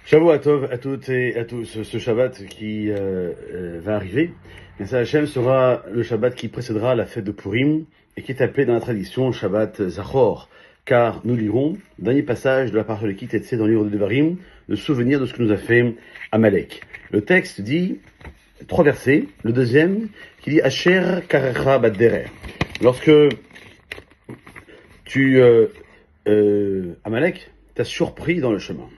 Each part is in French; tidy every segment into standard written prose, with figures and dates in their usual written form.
Shavua Tov à toutes et à tous. Ce Shabbat qui va arriver, et ça Hachem sera le Shabbat qui précédera la fête de Purim et qui est appelé dans la tradition Shabbat Zachor, car nous lirons, dernier passage de la parole de Kitetsé dans le livre de Devarim, le souvenir de ce que nous a fait Amalek. Le texte dit, 3 versets, le deuxième qui dit Asher Karecha Badderer. Lorsque Amalek t'a surpris dans le chemin.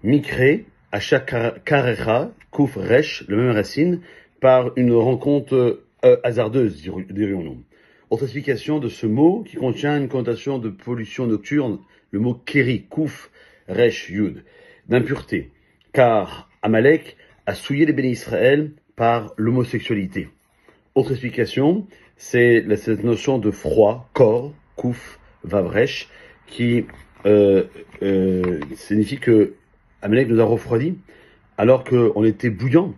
Mikre, Asher Karecha, Kouf Resh, le même racine, par une rencontre hasardeuse, dirions-nous. Autre explication de ce mot qui contient une connotation de pollution nocturne, le mot Keri, Kouf Resh Yud, d'impureté, car Amalek a souillé les bénis Israël par l'homosexualité. Autre explication, c'est cette notion de froid, Kor, Kouf, Vavresh, qui signifie que Amalek nous a refroidis alors qu'on était bouillant,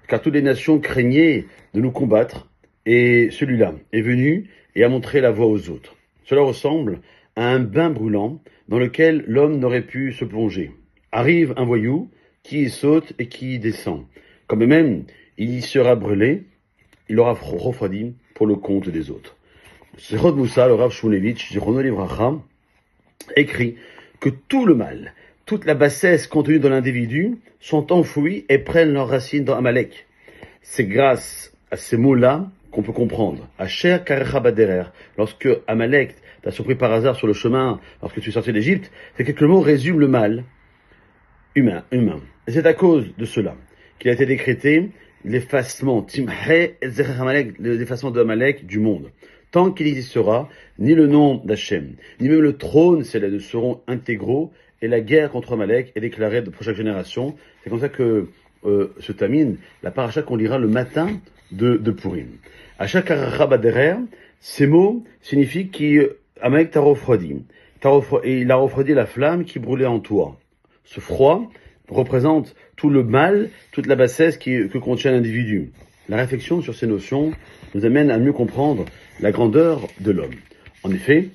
car toutes les nations craignaient de nous combattre, et celui-là est venu et a montré la voie aux autres. Cela ressemble à un bain brûlant dans lequel l'homme n'aurait pu se plonger. Arrive un voyou qui y saute et qui y descend. Quand même, il y sera brûlé, il aura refroidi pour le compte des autres. Sechot Moussa, le Rav Shmulevitch, Zichrono Livracha, écrit que tout le mal, toute la bassesse contenue dans l'individu sont enfouis et prennent leurs racines dans Amalek. C'est grâce à ces mots-là qu'on peut comprendre. Asher Karecha Badderer, lorsque Amalek t'a surpris par hasard sur le chemin, lorsque tu es sorti d'Égypte, ces quelques mots résument le mal humain. Et c'est à cause de cela qu'il a été décrété l'effacement, l'effacement de Amalek du monde. Tant qu'il existera, ni le nom d'Hachem, ni même le trône céleste ne seront intégraux, et la guerre contre Amalek est déclarée pour chaque génération. C'est comme ça que se termine la paracha qu'on lira le matin de Purim. À chaque Baderer, ces mots signifient qu'Amalek t'a refroidi. Et il a refroidi la flamme qui brûlait en toi. Ce froid représente tout le mal, toute la bassesse que contient l'individu. La réflexion sur ces notions nous amène à mieux comprendre la grandeur de l'homme. En effet,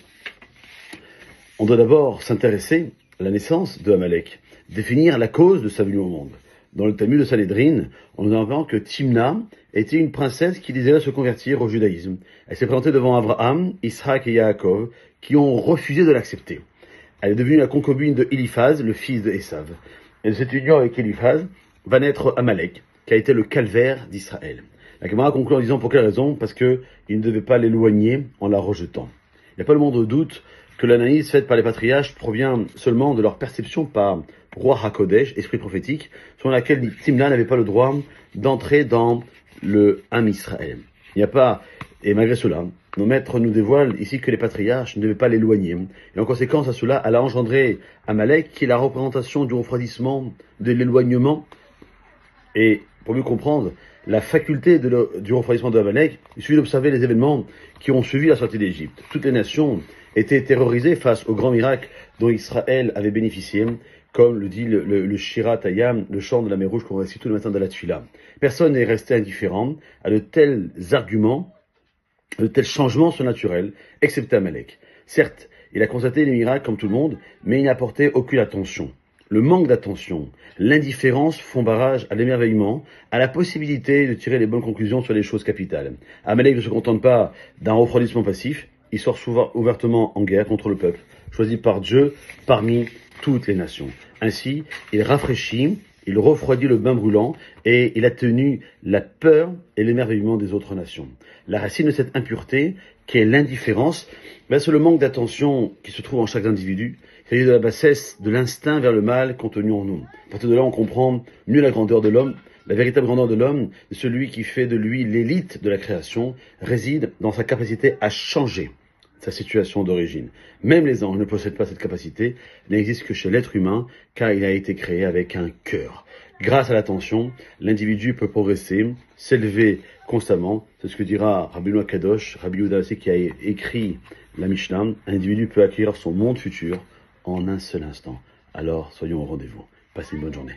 on doit d'abord s'intéresser à la naissance de Amalek, définir la cause de sa venue au monde. Dans le Talmud de Sanhedrin, on nous apprend que Timna était une princesse qui désirait se convertir au judaïsme. Elle s'est présentée devant Abraham, Isaac et Yaakov, qui ont refusé de l'accepter. Elle est devenue la concubine de Eliphaz, le fils de Esav. Et de cette union avec Eliphaz va naître Amalek, qui a été le calvaire d'Israël. La Gemara conclut en disant pour quelle raison? Parce qu'il ne devait pas l'éloigner en la rejetant. Il n'y a pas le moindre doute que l'analyse faite par les patriarches provient seulement de leur perception par Roi HaKodesh, esprit prophétique, selon laquelle Timna n'avait pas le droit d'entrer dans le Ham Israël. Il n'y a pas, et malgré cela, nos maîtres nous dévoilent ici que les patriarches ne devaient pas l'éloigner. Et en conséquence à cela, elle a engendré Amalek, qui est la représentation du refroidissement, de l'éloignement. Et pour mieux comprendre la faculté du refroidissement de Amalek, il suffit d'observer les événements qui ont suivi la sortie d'Égypte. Toutes les nations étaient terrorisées face au grand miracle dont Israël avait bénéficié, comme le dit le Shirat Hayam, le chant de la mer Rouge qu'on récite tout le matin de la Tfila. Personne n'est resté indifférent à de tels arguments, de tels changements surnaturels, excepté Amalek. Certes, il a constaté les miracles comme tout le monde, mais il n'a apporté aucune attention. Le manque d'attention, l'indifférence font barrage à l'émerveillement, à la possibilité de tirer les bonnes conclusions sur les choses capitales. Amalek ne se contente pas d'un refroidissement passif, il sort souvent ouvertement en guerre contre le peuple, choisi par Dieu parmi toutes les nations. Ainsi, il rafraîchit, il refroidit le bain brûlant et il a tenu la peur et l'émerveillement des autres nations. La racine de cette impureté, qui est l'indifférence, c'est le manque d'attention qui se trouve en chaque individu. Il s'agit de la bassesse, de l'instinct vers le mal contenu en nous. À partir de là, on comprend mieux la grandeur de l'homme. La véritable grandeur de l'homme, celui qui fait de lui l'élite de la création, réside dans sa capacité à changer sa situation d'origine. Même les anges ne possèdent pas cette capacité, elle n'existe que chez l'être humain, car il a été créé avec un cœur. Grâce à l'attention, l'individu peut progresser, s'élever constamment. C'est ce que dira Rabbi Noah Kadosh, Rabbi Yehuda qui a écrit la Mishnah. Un individu peut acquérir son monde futur en un seul instant. Alors, soyons au rendez-vous. Passez une bonne journée.